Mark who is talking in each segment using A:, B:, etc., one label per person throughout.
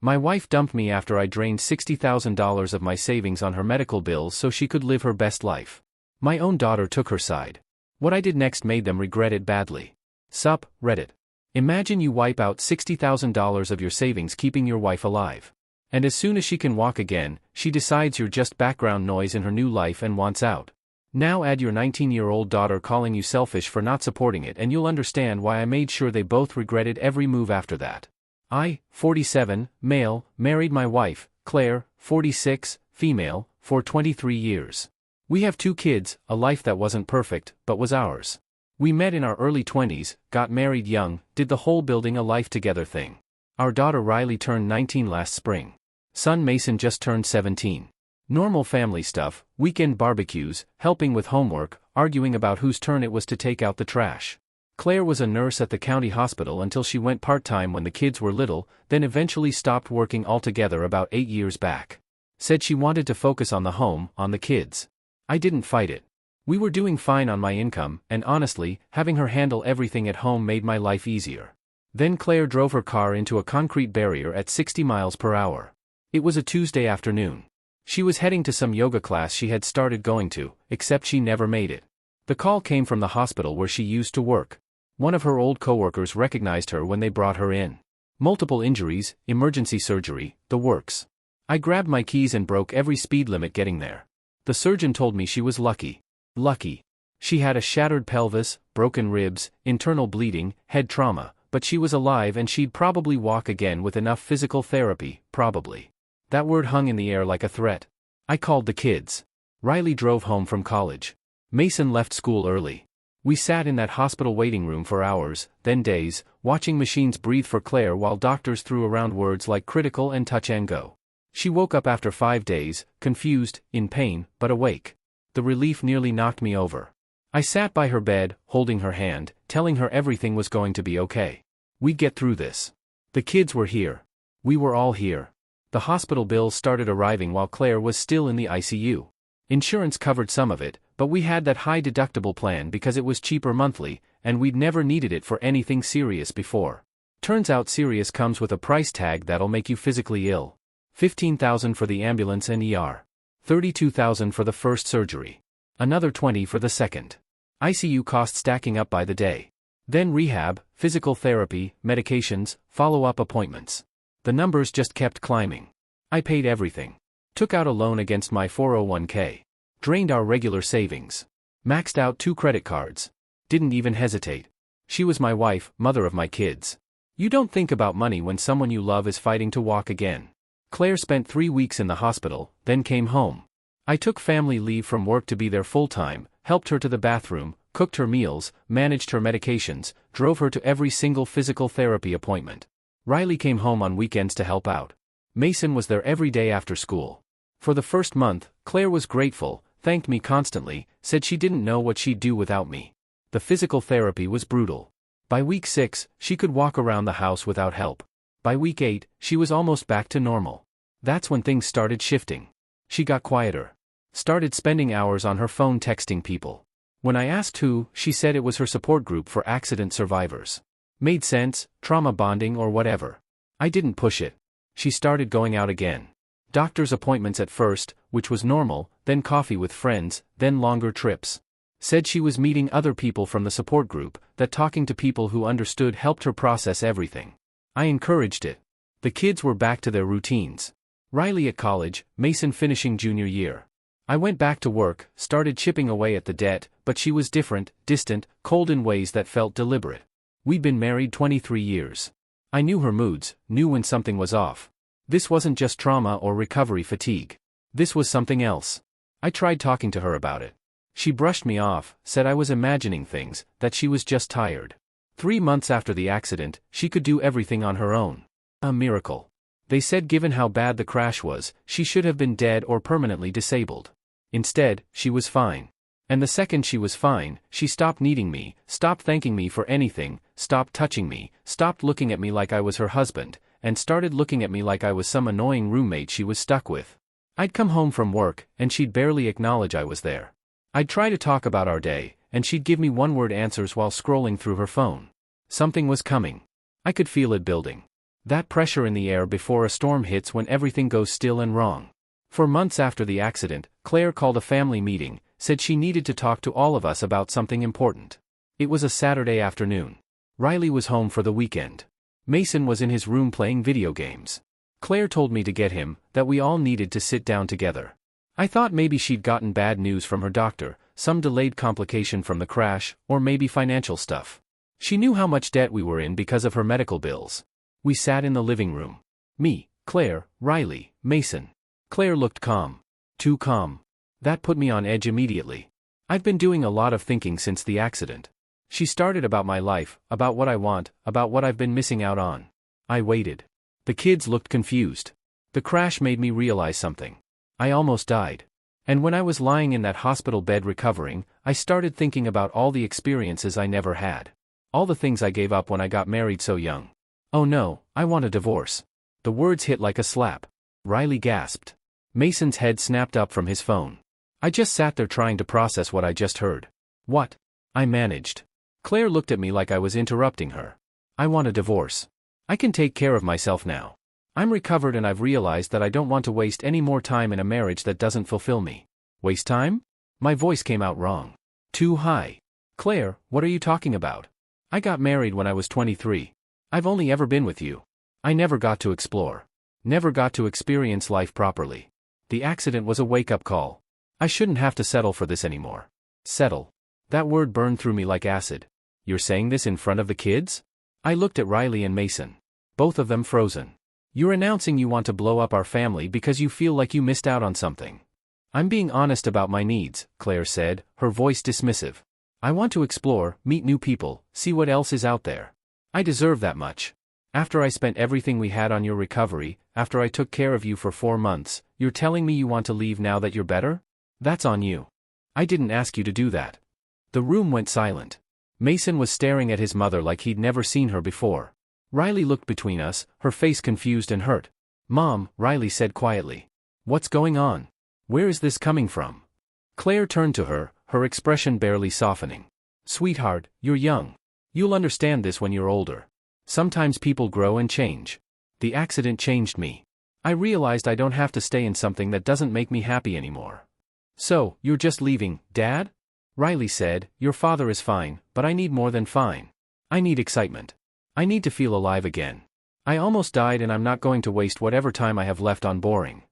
A: My wife dumped me after I drained $60,000 of my savings on her medical bills so she could live her best life. My own daughter took her side. What I did next made them regret it badly. Sup, Reddit. Imagine you wipe out $60,000 of your savings keeping your wife alive. And as soon as she can walk again, she decides you're just background noise in her new life and wants out. Now add your 19-year-old daughter calling you selfish for not supporting it and you'll understand why I made sure they both regretted every move after that. I, 47, male, married my wife, Claire, 46, female, for 23 years. We have 2 kids, a life that wasn't perfect, but was ours. We met in our early 20s, got married young, did the whole building a life together thing. Our daughter Riley turned 19 last spring. Son Mason just turned 17. Normal family stuff, weekend barbecues, helping with homework, arguing about whose turn it was to take out the trash. Claire was a nurse at the county hospital until she went part-time when the kids were little, then eventually stopped working altogether about 8 years back. Said she wanted to focus on the home, on the kids. I didn't fight it. We were doing fine on my income, and honestly, having her handle everything at home made my life easier. Then Claire drove her car into a concrete barrier at 60 miles per hour. It was a Tuesday afternoon. She was heading to some yoga class she had started going to, except she never made it. The call came from the hospital where she used to work. One of her old coworkers recognized her when they brought her in. Multiple injuries, emergency surgery, the works. I grabbed my keys and broke every speed limit getting there. The surgeon told me she was lucky. Lucky. She had a shattered pelvis, broken ribs, internal bleeding, head trauma, but she was alive and she'd probably walk again with enough physical therapy, probably. That word hung in the air like a threat. I called the kids. Riley drove home from college. Mason left school early. We sat in that hospital waiting room for hours, then days, watching machines breathe for Claire while doctors threw around words like critical and touch and go. She woke up after 5 days, confused, in pain, but awake. The relief nearly knocked me over. I sat by her bed, holding her hand, telling her everything was going to be okay. We'd get through this. The kids were here. We were all here. The hospital bills started arriving while Claire was still in the ICU. Insurance covered some of it, but we had that high deductible plan because it was cheaper monthly, and we'd never needed it for anything serious before. Turns out serious comes with a price tag that'll make you physically ill. $15,000 for the ambulance and ER. $32,000 for the first surgery. Another $20,000 for the second. ICU costs stacking up by the day. Then rehab, physical therapy, medications, follow-up appointments. The numbers just kept climbing. I paid everything. Took out a loan against my 401k. Drained our regular savings. Maxed out 2 credit cards. Didn't even hesitate. She was my wife, mother of my kids. You don't think about money when someone you love is fighting to walk again. Claire spent 3 weeks in the hospital, then came home. I took family leave from work to be there full-time, helped her to the bathroom, cooked her meals, managed her medications, drove her to every single physical therapy appointment. Riley came home on weekends to help out. Mason was there every day after school. For the first month, Claire was grateful, thanked me constantly, said she didn't know what she'd do without me. The physical therapy was brutal. By week 6, she could walk around the house without help. By week 8, she was almost back to normal. That's when things started shifting. She got quieter. Started spending hours on her phone texting people. When I asked who, she said it was her support group for accident survivors. Made sense, trauma bonding or whatever. I didn't push it. She started going out again. Doctor's appointments at first, which was normal, then coffee with friends, then longer trips. Said she was meeting other people from the support group, that talking to people who understood helped her process everything. I encouraged it. The kids were back to their routines. Riley at college, Mason finishing junior year. I went back to work, started chipping away at the debt, but she was different, distant, cold in ways that felt deliberate. We'd been married 23 years. I knew her moods, knew when something was off. This wasn't just trauma or recovery fatigue. This was something else. I tried talking to her about it. She brushed me off, said I was imagining things, that she was just tired. 3 months after the accident, she could do everything on her own. A miracle. They said given how bad the crash was, she should have been dead or permanently disabled. Instead, she was fine. And the second she was fine, she stopped needing me, stopped thanking me for anything, stopped touching me, stopped looking at me like I was her husband, and started looking at me like I was some annoying roommate she was stuck with. I'd come home from work, and she'd barely acknowledge I was there. I'd try to talk about our day, and she'd give me one-word answers while scrolling through her phone. Something was coming. I could feel it building. That pressure in the air before a storm hits when everything goes still and wrong. For months after the accident, Claire called a family meeting, said she needed to talk to all of us about something important. It was a Saturday afternoon. Riley was home for the weekend. Mason was in his room playing video games. Claire told me to get him, that we all needed to sit down together. I thought maybe she'd gotten bad news from her doctor, some delayed complication from the crash, or maybe financial stuff. She knew how much debt we were in because of her medical bills. We sat in the living room. Me, Claire, Riley, Mason. Claire looked calm. Too calm. That put me on edge immediately. I've been doing a lot of thinking since the accident. She started about my life, about what I want, about what I've been missing out on. I waited. The kids looked confused. The crash made me realize something. I almost died. And when I was lying in that hospital bed recovering, I started thinking about all the experiences I never had. All the things I gave up when I got married so young. Oh no, I want a divorce. The words hit like a slap. Riley gasped. Mason's head snapped up from his phone. I just sat there trying to process what I just heard. What? I managed. Claire looked at me like I was interrupting her. I want a divorce. I can take care of myself now. I'm recovered and I've realized that I don't want to waste any more time in a marriage that doesn't fulfill me. Waste time? My voice came out wrong. Too high. Claire, what are you talking about? I got married when I was 23. I've only ever been with you. I never got to explore. Never got to experience life properly. The accident was a wake-up call. I shouldn't have to settle for this anymore. Settle. That word burned through me like acid. You're saying this in front of the kids? I looked at Riley and Mason. Both of them frozen. You're announcing you want to blow up our family because you feel like you missed out on something. I'm being honest about my needs, Claire said, her voice dismissive. I want to explore, meet new people, see what else is out there. I deserve that much. After I spent everything we had on your recovery, after I took care of you for 4 months, you're telling me you want to leave now that you're better? That's on you. I didn't ask you to do that. The room went silent. Mason was staring at his mother like he'd never seen her before. Riley looked between us, her face confused and hurt. Mom, Riley said quietly. What's going on? Where is this coming from? Claire turned to her, her expression barely softening. Sweetheart, you're young. You'll understand this when you're older. Sometimes people grow and change. The accident changed me. I realized I don't have to stay in something that doesn't make me happy anymore. So, you're just leaving, Dad? Riley said, your father is fine, but I need more than fine. I need excitement. I need to feel alive again. I almost died and I'm not going to waste whatever time I have left on boring.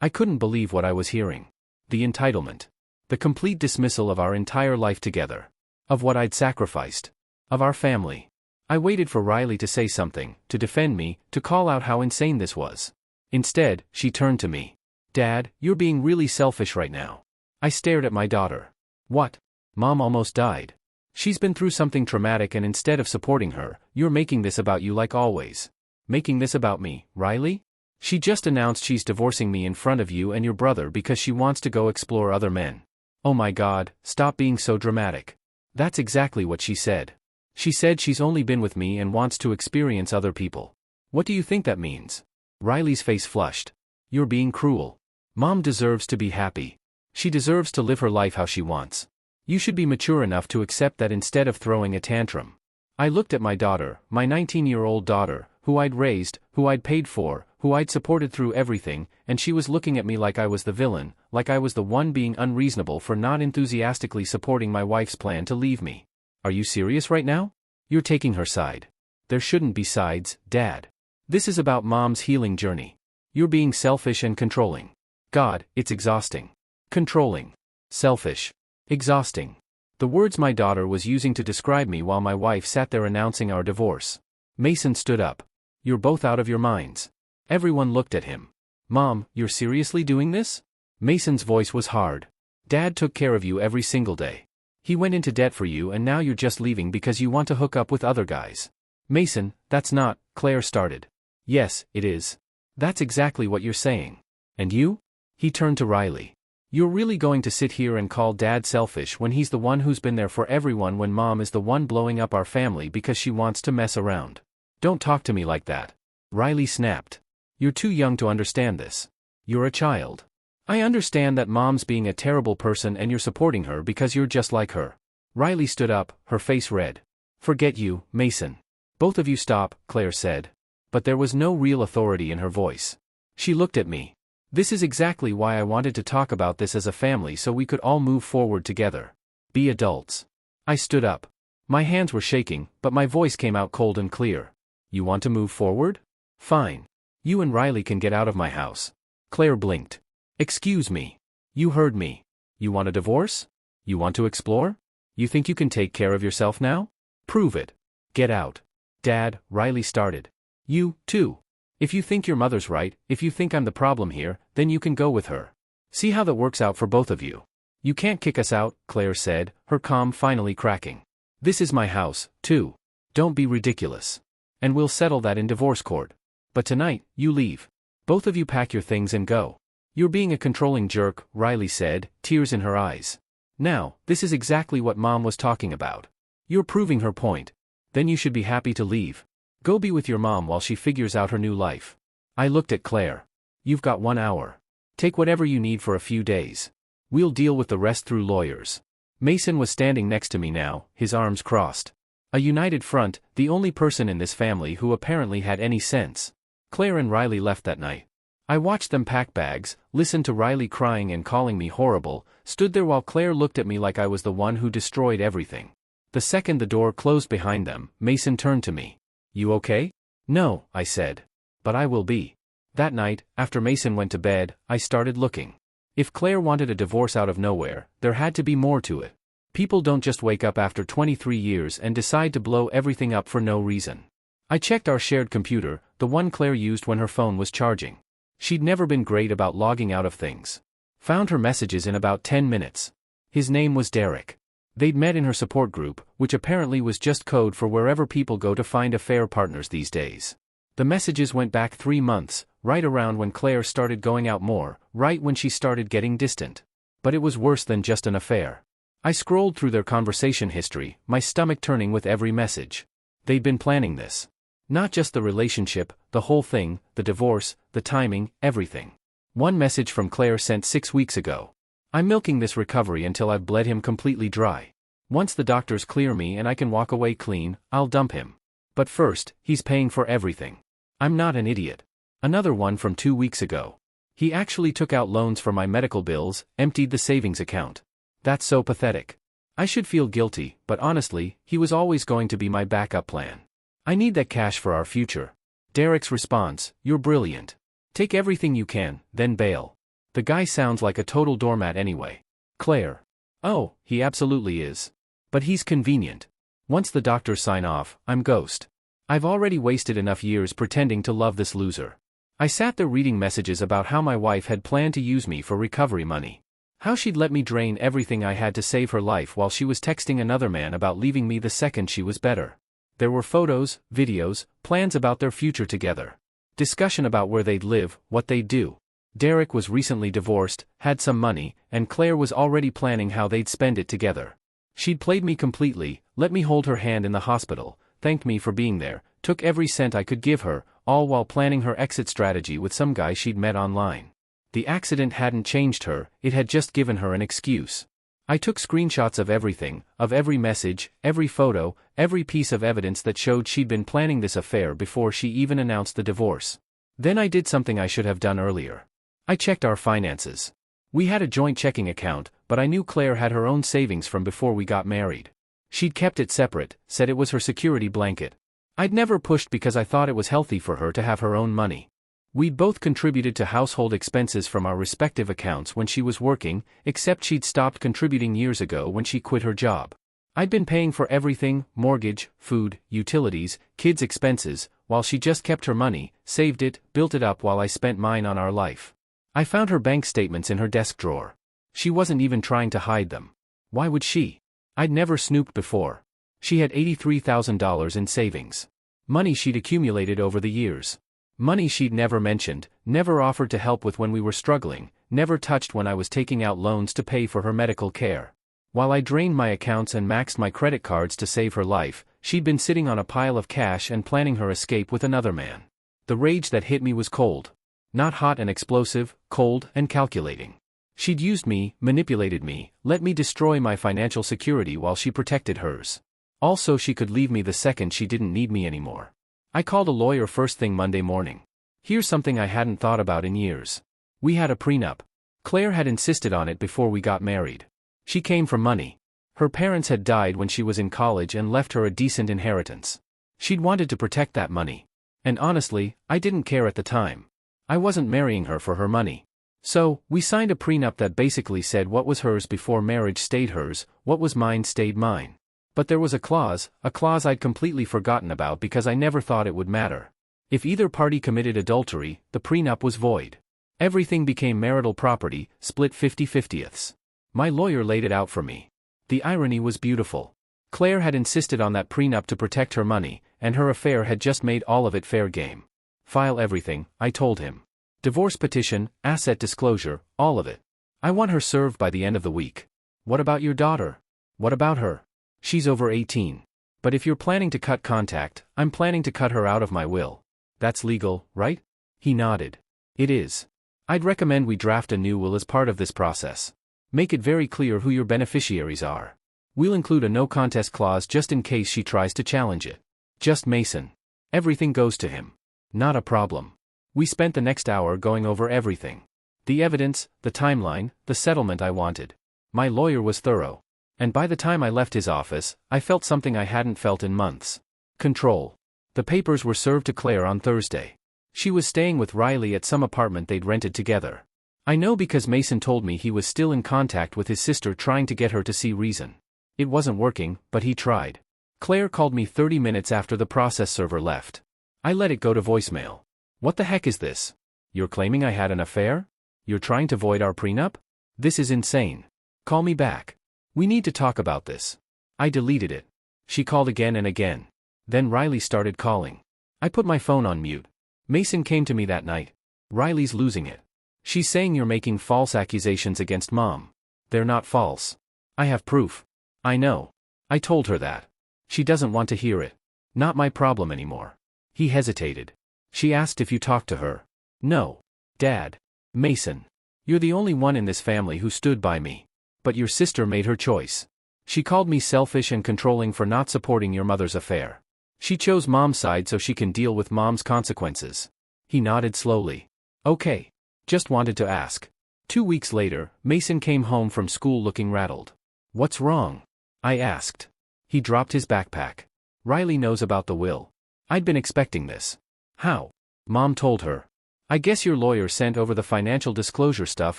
A: I couldn't believe what I was hearing. The entitlement. The complete dismissal of our entire life together. Of what I'd sacrificed. Of our family. I waited for Riley to say something, to defend me, to call out how insane this was. Instead, she turned to me. Dad, you're being really selfish right now. I stared at my daughter. What? Mom almost died. She's been through something traumatic and instead of supporting her, you're making this about you like always. Making this about me, Riley? She just announced she's divorcing me in front of you and your brother because she wants to go explore other men. Oh my God, stop being so dramatic. That's exactly what she said. She said she's only been with me and wants to experience other people. What do you think that means? Riley's face flushed. You're being cruel. Mom deserves to be happy. She deserves to live her life how she wants. You should be mature enough to accept that instead of throwing a tantrum. I looked at my daughter, my 19-year-old daughter, who I'd raised, who I'd paid for, who I'd supported through everything, and she was looking at me like I was the villain, like I was the one being unreasonable for not enthusiastically supporting my wife's plan to leave me. Are you serious right now? You're taking her side. There shouldn't be sides, Dad. This is about Mom's healing journey. You're being selfish and controlling. God, it's exhausting. Controlling. Selfish. Exhausting. The words my daughter was using to describe me while my wife sat there announcing our divorce. Mason stood up. You're both out of your minds. Everyone looked at him. Mom, you're seriously doing this? Mason's voice was hard. Dad took care of you every single day. He went into debt for you and now you're just leaving because you want to hook up with other guys. Mason, that's not, Claire started. Yes, it is. That's exactly what you're saying. And you? He turned to Riley. You're really going to sit here and call Dad selfish when he's the one who's been there for everyone when Mom is the one blowing up our family because she wants to mess around. Don't talk to me like that. Riley snapped. You're too young to understand this. You're a child. I understand that Mom's being a terrible person and you're supporting her because you're just like her. Riley stood up, her face red. Forget you, Mason. Both of you stop, Claire said. but there was no real authority in her voice. She looked at me. This is exactly why I wanted to talk about this as a family so we could all move forward together. Be adults. I stood up. My hands were shaking, but my voice came out cold and clear. You want to move forward? Fine. You and Riley can get out of my house. Claire blinked. Excuse me. You heard me. You want a divorce? You want to explore? You think you can take care of yourself now? Prove it. Get out. Dad, Riley started. You, too. If you think your mother's right, if you think I'm the problem here, then you can go with her. See how that works out for both of you. You can't kick us out, Claire said, her calm finally cracking. This is my house, too. Don't be ridiculous. And we'll settle that in divorce court. But tonight, you leave. Both of you pack your things and go. You're being a controlling jerk, Riley said, tears in her eyes. Now, this is exactly what Mom was talking about. You're proving her point. Then you should be happy to leave. Go be with your mom while she figures out her new life. I looked at Claire. You've got 1 hour. Take whatever you need for a few days. We'll deal with the rest through lawyers. Mason was standing next to me now, his arms crossed. A united front, the only person in this family who apparently had any sense. Claire and Riley left that night. I watched them pack bags, listened to Riley crying and calling me horrible, stood there while Claire looked at me like I was the one who destroyed everything. The second the door closed behind them, Mason turned to me. You okay? No, I said. But I will be. That night, after Mason went to bed, I started looking. If Claire wanted a divorce out of nowhere, there had to be more to it. People don't just wake up after 23 years and decide to blow everything up for no reason. I checked our shared computer, the one Claire used when her phone was charging. She'd never been great about logging out of things. Found her messages in about 10 minutes. His name was Derek. They'd met in her support group, which apparently was just code for wherever people go to find affair partners these days. The messages went back 3 months, right around when Claire started going out more, right when she started getting distant. But it was worse than just an affair. I scrolled through their conversation history, my stomach turning with every message. They'd been planning this. Not just the relationship, the whole thing, the divorce, the timing, everything. One message from Claire sent 6 weeks ago. I'm milking this recovery until I've bled him completely dry. Once the doctors clear me and I can walk away clean, I'll dump him. But first, he's paying for everything. I'm not an idiot. Another one from 2 weeks ago. He actually took out loans for my medical bills, emptied the savings account. That's so pathetic. I should feel guilty, but honestly, he was always going to be my backup plan. I need that cash for our future. Derek's response, you're brilliant. Take everything you can, then bail. The guy sounds like a total doormat anyway. Claire. Oh, he absolutely is. But he's convenient. Once the doctors sign off, I'm ghost. I've already wasted enough years pretending to love this loser. I sat there reading messages about how my wife had planned to use me for recovery money. How she'd let me drain everything I had to save her life while she was texting another man about leaving me the second she was better. There were photos, videos, plans about their future together. Discussion about where they'd live, what they'd do. Derek was recently divorced, had some money, and Claire was already planning how they'd spend it together. She'd played me completely, let me hold her hand in the hospital, thanked me for being there, took every cent I could give her, all while planning her exit strategy with some guy she'd met online. The accident hadn't changed her, it had just given her an excuse. I took screenshots of everything, of every message, every photo, every piece of evidence that showed she'd been planning this affair before she even announced the divorce. Then I did something I should have done earlier. I checked our finances. We had a joint checking account, but I knew Claire had her own savings from before we got married. She'd kept it separate, said it was her security blanket. I'd never pushed because I thought it was healthy for her to have her own money. We'd both contributed to household expenses from our respective accounts when she was working, except she'd stopped contributing years ago when she quit her job. I'd been paying for everything, mortgage, food, utilities, kids' expenses, while she just kept her money, saved it, built it up while I spent mine on our life. I found her bank statements in her desk drawer. She wasn't even trying to hide them. Why would she? I'd never snooped before. She had $83,000 in savings. Money she'd accumulated over the years. Money she'd never mentioned, never offered to help with when we were struggling, never touched when I was taking out loans to pay for her medical care. While I drained my accounts and maxed my credit cards to save her life, she'd been sitting on a pile of cash and planning her escape with another man. The rage that hit me was cold. Not hot and explosive, cold and calculating. She'd used me, manipulated me, let me destroy my financial security while she protected hers. Also, she could leave me the second she didn't need me anymore. I called a lawyer first thing Monday morning. Here's something I hadn't thought about in years. We had a prenup. Claire had insisted on it before we got married. She came from money. Her parents had died when she was in college and left her a decent inheritance. She'd wanted to protect that money. And honestly, I didn't care at the time. I wasn't marrying her for her money. So, we signed a prenup that basically said what was hers before marriage stayed hers, what was mine stayed mine. But there was a clause I'd completely forgotten about because I never thought it would matter. If either party committed adultery, the prenup was void. Everything became marital property, split 50-50ths. My lawyer laid it out for me. The irony was beautiful. Claire had insisted on that prenup to protect her money, and her affair had just made all of it fair game. File everything, I told him. Divorce petition, asset disclosure, all of it. I want her served by the end of the week. What about your daughter? What about her? She's over 18. But if you're planning to cut contact, I'm planning to cut her out of my will. That's legal, right? He nodded. It is. I'd recommend we draft a new will as part of this process. Make it very clear who your beneficiaries are. We'll include a no contest clause just in case she tries to challenge it. Just Mason. Everything goes to him. Not a problem. We spent the next hour going over everything. The evidence, the timeline, the settlement I wanted. My lawyer was thorough. And by the time I left his office, I felt something I hadn't felt in months. Control. The papers were served to Claire on Thursday. She was staying with Riley at some apartment they'd rented together. I know because Mason told me he was still in contact with his sister trying to get her to see reason. It wasn't working, but he tried. Claire called me 30 minutes after the process server left. I let it go to voicemail. What the heck is this? You're claiming I had an affair? You're trying to void our prenup? This is insane. Call me back. We need to talk about this. I deleted it. She called again and again. Then Riley started calling. I put my phone on mute. Mason came to me that night. Riley's losing it. She's saying you're making false accusations against Mom. They're not false. I have proof. I know. I told her that. She doesn't want to hear it. Not my problem anymore. He hesitated. She asked if you talked to her. No. Dad. Mason. You're the only one in this family who stood by me. But your sister made her choice. She called me selfish and controlling for not supporting your mother's affair. She chose Mom's side so she can deal with Mom's consequences. He nodded slowly. Okay. Just wanted to ask. 2 weeks later, Mason came home from school looking rattled. What's wrong? I asked. He dropped his backpack. Riley knows about the will. I'd been expecting this. How? Mom told her. I guess your lawyer sent over the financial disclosure stuff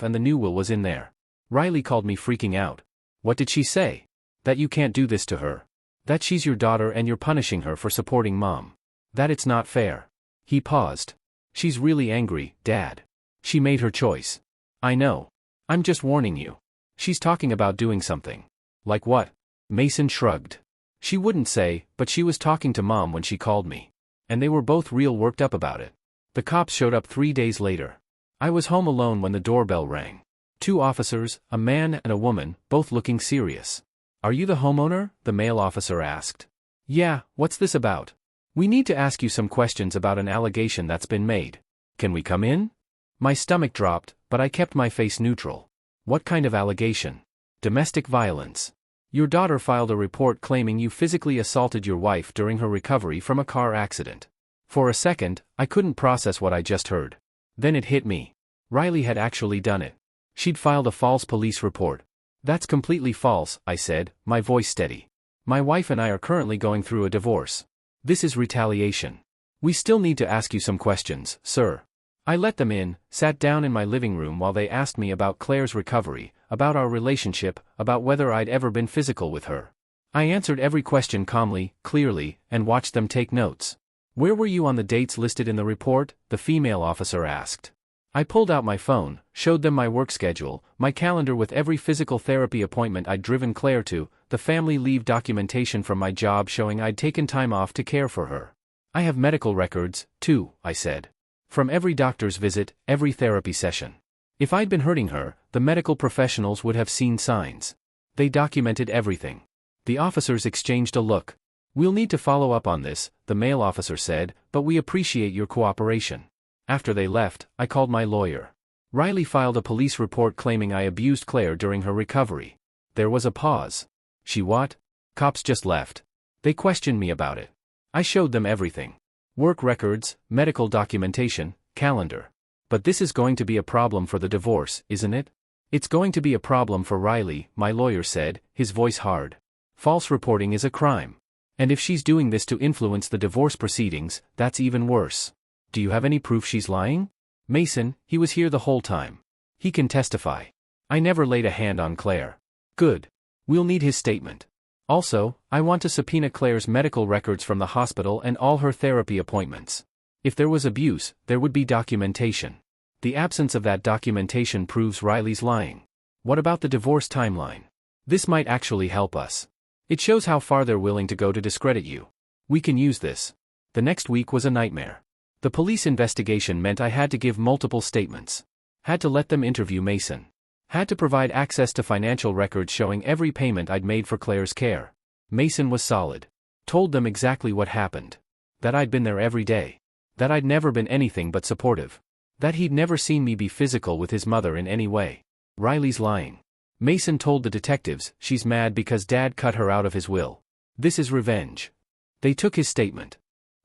A: and the new will was in there. Riley called me freaking out. What did she say? That you can't do this to her. That she's your daughter and you're punishing her for supporting Mom. That it's not fair. He paused. She's really angry, Dad. She made her choice. I know. I'm just warning you. She's talking about doing something. Like what? Mason shrugged. She wouldn't say, but she was talking to Mom when she called me. And they were both real worked up about it. The cops showed up 3 days later. I was home alone when the doorbell rang. 2 officers, a man and a woman, both looking serious. Are you the homeowner? The male officer asked. Yeah, what's this about? We need to ask you some questions about an allegation that's been made. Can we come in? My stomach dropped, but I kept my face neutral. What kind of allegation? Domestic violence. Your daughter filed a report claiming you physically assaulted your wife during her recovery from a car accident. For a second, I couldn't process what I just heard. Then it hit me. Riley had actually done it. She'd filed a false police report. That's completely false, I said, my voice steady. My wife and I are currently going through a divorce. This is retaliation. We still need to ask you some questions, sir. I let them in, sat down in my living room while they asked me about Claire's recovery, about our relationship, about whether I'd ever been physical with her. I answered every question calmly, clearly, and watched them take notes. Where were you on the dates listed in the report? The female officer asked. I pulled out my phone, showed them my work schedule, my calendar with every physical therapy appointment I'd driven Claire to, the family leave documentation from my job showing I'd taken time off to care for her. I have medical records, too, I said. From every doctor's visit, every therapy session. If I'd been hurting her, the medical professionals would have seen signs. They documented everything. The officers exchanged a look. We'll need to follow up on this, the male officer said, but we appreciate your cooperation. After they left, I called my lawyer. Riley filed a police report claiming I abused Claire during her recovery. There was a pause. She what? Cops just left. They questioned me about it. I showed them everything. Work records, medical documentation, calendar. But this is going to be a problem for the divorce, isn't it? It's going to be a problem for Riley, my lawyer said, his voice hard. False reporting is a crime. And if she's doing this to influence the divorce proceedings, that's even worse. Do you have any proof she's lying? Mason, he was here the whole time. He can testify. I never laid a hand on Claire. Good. We'll need his statement. Also, I want to subpoena Claire's medical records from the hospital and all her therapy appointments. If there was abuse, there would be documentation. The absence of that documentation proves Riley's lying. What about the divorce timeline? This might actually help us. It shows how far they're willing to go to discredit you. We can use this. The next week was a nightmare. The police investigation meant I had to give multiple statements. Had to let them interview Mason. Had to provide access to financial records showing every payment I'd made for Claire's care. Mason was solid. Told them exactly what happened. That I'd been there every day. That I'd never been anything but supportive. That he'd never seen me be physical with his mother in any way. Riley's lying. Mason told the detectives she's mad because Dad cut her out of his will. This is revenge. They took his statement.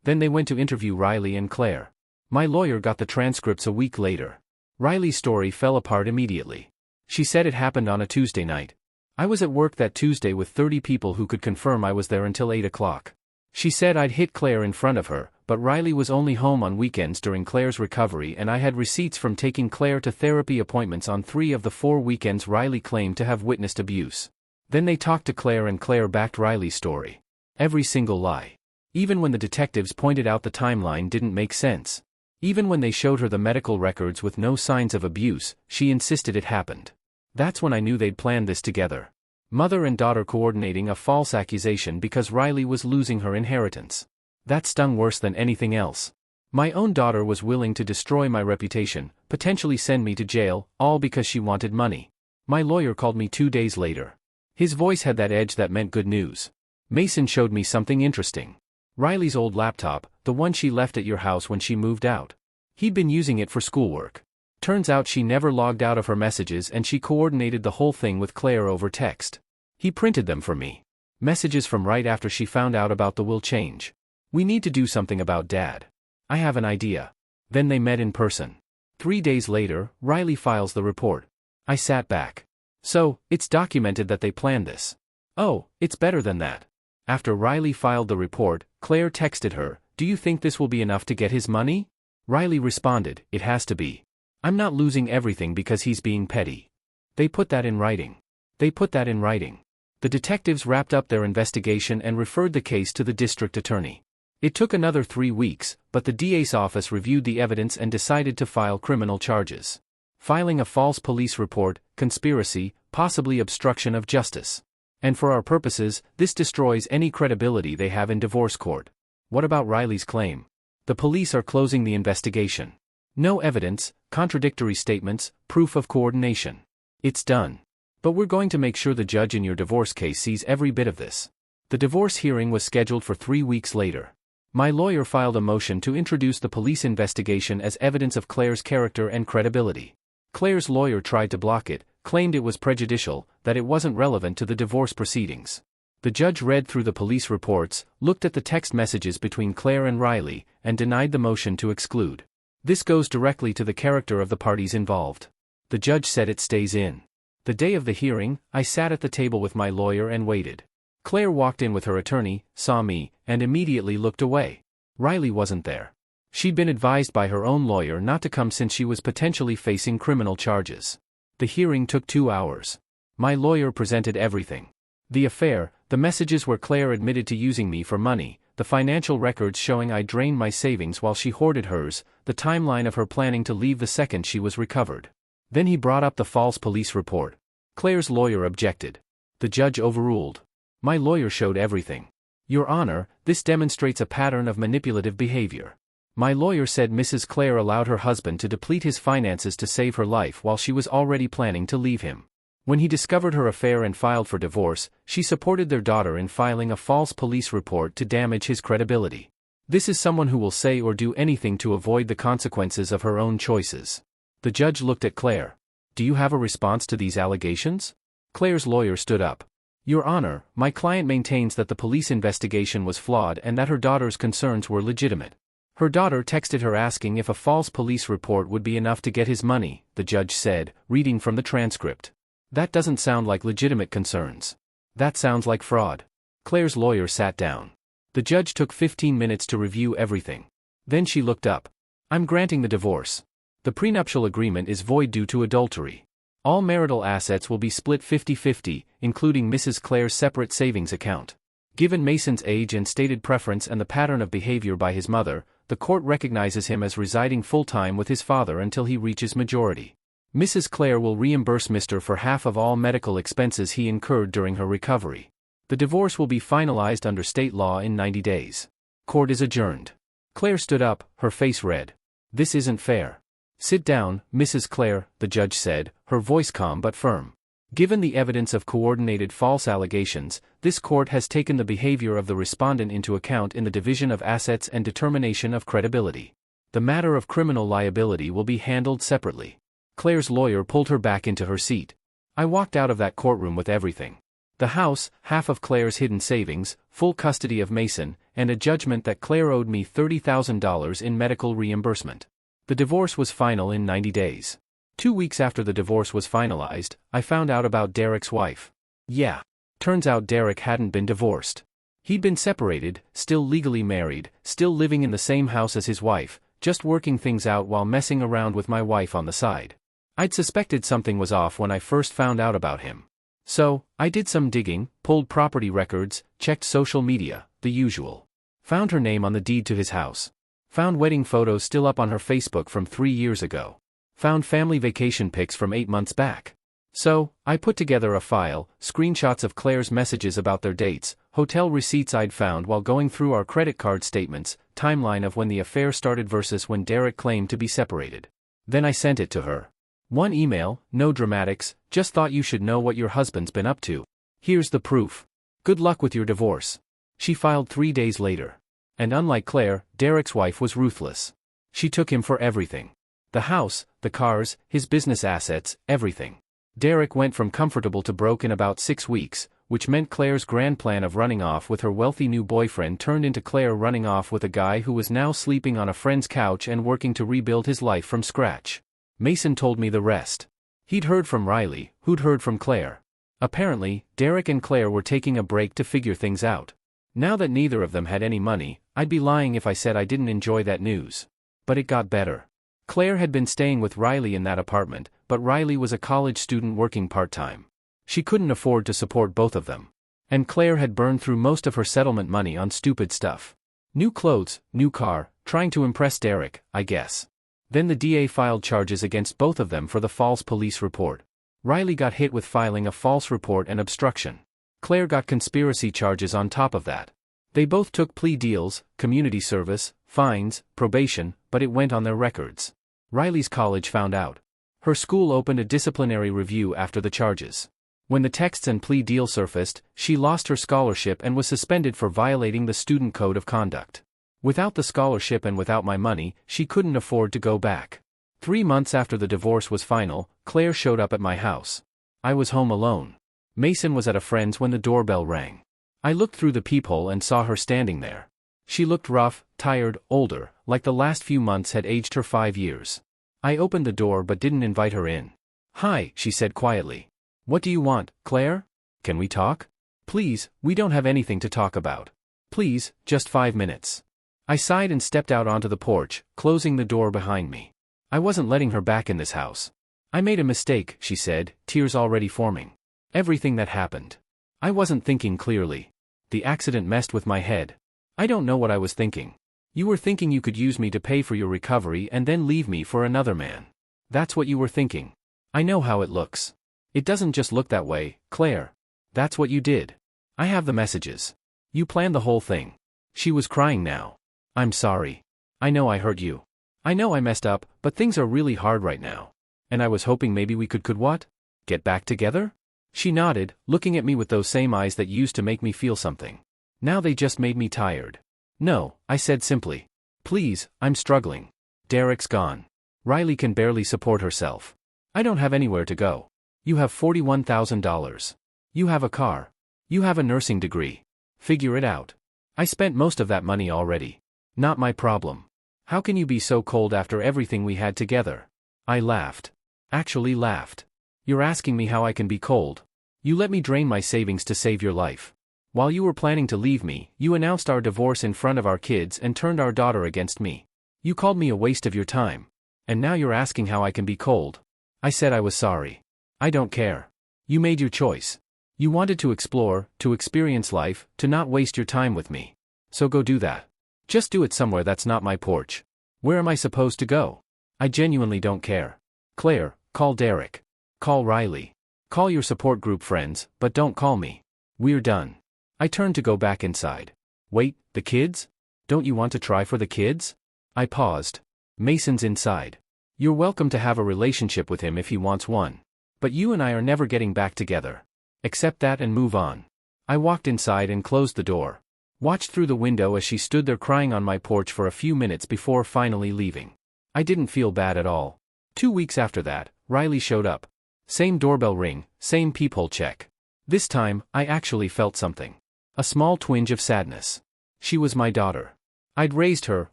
A: Then they went to interview Riley and Claire. My lawyer got the transcripts a week later. Riley's story fell apart immediately. She said it happened on a Tuesday night. I was at work that Tuesday with 30 people who could confirm I was there until 8 o'clock. She said I'd hit Claire in front of her, but Riley was only home on weekends during Claire's recovery and I had receipts from taking Claire to therapy appointments on 3 of the 4 weekends Riley claimed to have witnessed abuse. Then they talked to Claire and Claire backed Riley's story. Every single lie. Even when the detectives pointed out the timeline didn't make sense. Even when they showed her the medical records with no signs of abuse, she insisted it happened. That's when I knew they'd planned this together. Mother and daughter coordinating a false accusation because Riley was losing her inheritance. That stung worse than anything else. My own daughter was willing to destroy my reputation, potentially send me to jail, all because she wanted money. My lawyer called me 2 days later. His voice had that edge that meant good news. Mason showed me something interesting. Riley's old laptop, the one she left at your house when she moved out. He'd been using it for schoolwork. Turns out she never logged out of her messages and she coordinated the whole thing with Claire over text. He printed them for me. Messages from right after she found out about the will change. We need to do something about Dad. I have an idea. Then they met in person. 3 days later, Riley files the report. I sat back. So, it's documented that they planned this. Oh, it's better than that. After Riley filed the report, Claire texted her, "Do you think this will be enough to get his money?" Riley responded, "It has to be. I'm not losing everything because he's being petty." They put that in writing. The detectives wrapped up their investigation and referred the case to the district attorney. It took another 3 weeks, but the DA's office reviewed the evidence and decided to file criminal charges. Filing a false police report, conspiracy, possibly obstruction of justice. And for our purposes, this destroys any credibility they have in divorce court. What about Riley's claim? The police are closing the investigation. No evidence, contradictory statements, proof of coordination. It's done. But we're going to make sure the judge in your divorce case sees every bit of this. The divorce hearing was scheduled for 3 weeks later. My lawyer filed a motion to introduce the police investigation as evidence of Claire's character and credibility. Claire's lawyer tried to block it, claimed it was prejudicial, that it wasn't relevant to the divorce proceedings. The judge read through the police reports, looked at the text messages between Claire and Riley, and denied the motion to exclude. This goes directly to the character of the parties involved. The judge said it stays in. The day of the hearing, I sat at the table with my lawyer and waited. Claire walked in with her attorney, saw me, and immediately looked away. Riley wasn't there. She'd been advised by her own lawyer not to come since she was potentially facing criminal charges. The hearing took 2 hours. My lawyer presented everything. The affair, the messages where Claire admitted to using me for money, the financial records showing I drained my savings while she hoarded hers, the timeline of her planning to leave the second she was recovered. Then he brought up the false police report. Claire's lawyer objected. The judge overruled. My lawyer showed everything. Your Honor, this demonstrates a pattern of manipulative behavior. My lawyer said Mrs. Claire allowed her husband to deplete his finances to save her life while she was already planning to leave him. When he discovered her affair and filed for divorce, she supported their daughter in filing a false police report to damage his credibility. This is someone who will say or do anything to avoid the consequences of her own choices. The judge looked at Claire. Do you have a response to these allegations? Claire's lawyer stood up. Your Honor, my client maintains that the police investigation was flawed and that her daughter's concerns were legitimate. Her daughter texted her asking if a false police report would be enough to get his money, the judge said, reading from the transcript. That doesn't sound like legitimate concerns. That sounds like fraud. Claire's lawyer sat down. The judge took 15 minutes to review everything. Then she looked up. I'm granting the divorce. The prenuptial agreement is void due to adultery. All marital assets will be split 50-50, including Mrs. Claire's separate savings account. Given Mason's age and stated preference and the pattern of behavior by his mother, the court recognizes him as residing full-time with his father until he reaches majority. Mrs. Claire will reimburse Mr. for half of all medical expenses he incurred during her recovery. The divorce will be finalized under state law in 90 days. Court is adjourned. Claire stood up, her face red. This isn't fair. Sit down, Mrs. Claire, the judge said, her voice calm but firm. Given the evidence of coordinated false allegations, this court has taken the behavior of the respondent into account in the division of assets and determination of credibility. The matter of criminal liability will be handled separately. Claire's lawyer pulled her back into her seat. I walked out of that courtroom with everything. The house, half of Claire's hidden savings, full custody of Mason, and a judgment that Claire owed me $30,000 in medical reimbursement. The divorce was final in 90 days. 2 weeks after the divorce was finalized, I found out about Derek's wife. Yeah. Turns out Derek hadn't been divorced. He'd been separated, still legally married, still living in the same house as his wife, just working things out while messing around with my wife on the side. I'd suspected something was off when I first found out about him. So, I did some digging, pulled property records, checked social media, the usual. Found her name on the deed to his house. Found wedding photos still up on her Facebook from 3 years ago. Found family vacation pics from 8 months back. So, I put together a file, screenshots of Claire's messages about their dates, hotel receipts I'd found while going through our credit card statements, timeline of when the affair started versus when Derek claimed to be separated. Then I sent it to her. One email, no dramatics, just thought you should know what your husband's been up to. Here's the proof. Good luck with your divorce. She filed 3 days later. And unlike Claire, Derek's wife was ruthless. She took him for everything. The house, the cars, his business assets, everything. Derek went from comfortable to broke in about 6 weeks, which meant Claire's grand plan of running off with her wealthy new boyfriend turned into Claire running off with a guy who was now sleeping on a friend's couch and working to rebuild his life from scratch. Mason told me the rest. He'd heard from Riley, who'd heard from Claire. Apparently, Derek and Claire were taking a break to figure things out. Now that neither of them had any money, I'd be lying if I said I didn't enjoy that news. But it got better. Claire had been staying with Riley in that apartment, but Riley was a college student working part-time. She couldn't afford to support both of them. And Claire had burned through most of her settlement money on stupid stuff. New clothes, new car, trying to impress Derek, I guess. Then the DA filed charges against both of them for the false police report. Riley got hit with filing a false report and obstruction. Claire got conspiracy charges on top of that. They both took plea deals, community service, fines, probation, but it went on their records. Riley's college found out. Her school opened a disciplinary review after the charges. When the texts and plea deal surfaced, she lost her scholarship and was suspended for violating the student code of conduct. Without the scholarship and without my money, she couldn't afford to go back. 3 months after the divorce was final, Claire showed up at my house. I was home alone. Mason was at a friend's when the doorbell rang. I looked through the peephole and saw her standing there. She looked rough, tired, older, like the last few months had aged her 5 years. I opened the door but didn't invite her in. "Hi," she said quietly. "What do you want, Claire? Can we talk? Please, we don't have anything to talk about. Please, just 5 minutes." I sighed and stepped out onto the porch, closing the door behind me. I wasn't letting her back in this house. "I made a mistake," she said, tears already forming. "Everything that happened. I wasn't thinking clearly. The accident messed with my head. I don't know what I was thinking. You were thinking you could use me to pay for your recovery and then leave me for another man. That's what you were thinking. I know how it looks. It doesn't just look that way, Claire. That's what you did. I have the messages. You planned the whole thing." She was crying now. "I'm sorry. I know I hurt you. I know I messed up, but things are really hard right now. And I was hoping maybe we could what? Get back together?" She nodded, looking at me with those same eyes that used to make me feel something. Now they just made me tired. "No," I said simply. "Please, I'm struggling. Derek's gone. Riley can barely support herself. I don't have anywhere to go. You have $41,000. You have a car. You have a nursing degree. Figure it out. I spent most of that money already. Not my problem. How can you be so cold after everything we had together? I laughed. Actually laughed. You're asking me how I can be cold. You let me drain my savings to save your life. While you were planning to leave me, you announced our divorce in front of our kids and turned our daughter against me. You called me a waste of your time. And now you're asking how I can be cold. I said I was sorry. I don't care. You made your choice. You wanted to explore, to experience life, to not waste your time with me. So go do that. Just do it somewhere that's not my porch. Where am I supposed to go? I genuinely don't care. Claire, call Derek. Call Riley. Call your support group friends, but don't call me. We're done. I turned to go back inside. Wait, the kids? Don't you want to try for the kids? I paused. Mason's inside. You're welcome to have a relationship with him if he wants one. But you and I are never getting back together. Accept that and move on. I walked inside and closed the door. Watched through the window as she stood there crying on my porch for a few minutes before finally leaving. I didn't feel bad at all. 2 weeks after that, Riley showed up. Same doorbell ring, same peephole check. This time, I actually felt something. A small twinge of sadness. She was my daughter. I'd raised her,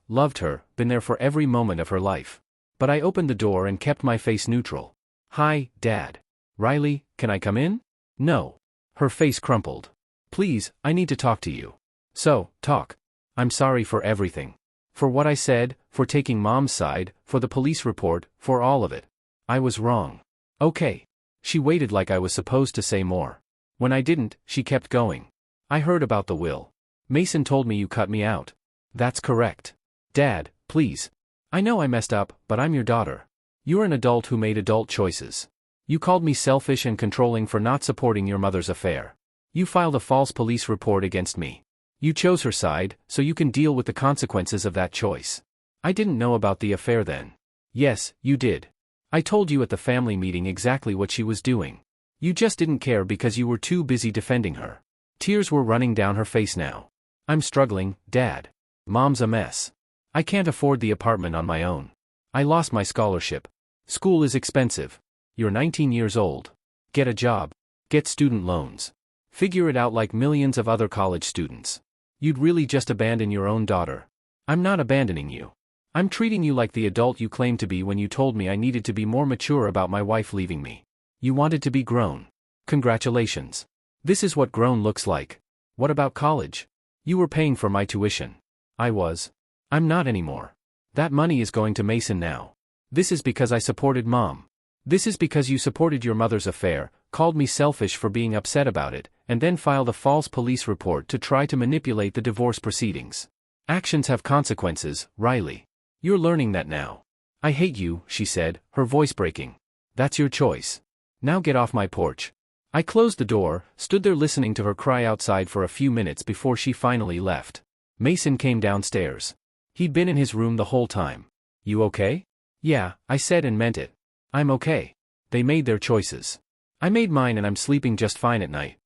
A: loved her, been there for every moment of her life. But I opened the door and kept my face neutral. Hi, Dad. Riley, can I come in? No. Her face crumpled. Please, I need to talk to you. So, talk. I'm sorry for everything. For what I said, for taking Mom's side, for the police report, for all of it. I was wrong. Okay. She waited like I was supposed to say more. When I didn't, she kept going. I heard about the will. Mason told me you cut me out. That's correct. Dad, please. I know I messed up, but I'm your daughter. You're an adult who made adult choices. You called me selfish and controlling for not supporting your mother's affair. You filed a false police report against me. You chose her side, so you can deal with the consequences of that choice. I didn't know about the affair then. Yes, you did. I told you at the family meeting exactly what she was doing. You just didn't care because you were too busy defending her. Tears were running down her face now. I'm struggling, Dad. Mom's a mess. I can't afford the apartment on my own. I lost my scholarship. School is expensive. You're 19 years old. Get a job. Get student loans. Figure it out like millions of other college students. You'd really just abandon your own daughter. I'm not abandoning you. I'm treating you like the adult you claimed to be when you told me I needed to be more mature about my wife leaving me. You wanted to be grown. Congratulations. This is what grown looks like. What about college? You were paying for my tuition. I was. I'm not anymore. That money is going to Mason now. This is because I supported Mom. This is because you supported your mother's affair, called me selfish for being upset about it, and then filed a false police report to try to manipulate the divorce proceedings. Actions have consequences, Riley. You're learning that now. I hate you, she said, her voice breaking. That's your choice. Now get off my porch. I closed the door, stood there listening to her cry outside for a few minutes before she finally left. Mason came downstairs. He'd been in his room the whole time. You okay? Yeah, I said and meant it. I'm okay. They made their choices. I made mine and I'm sleeping just fine at night.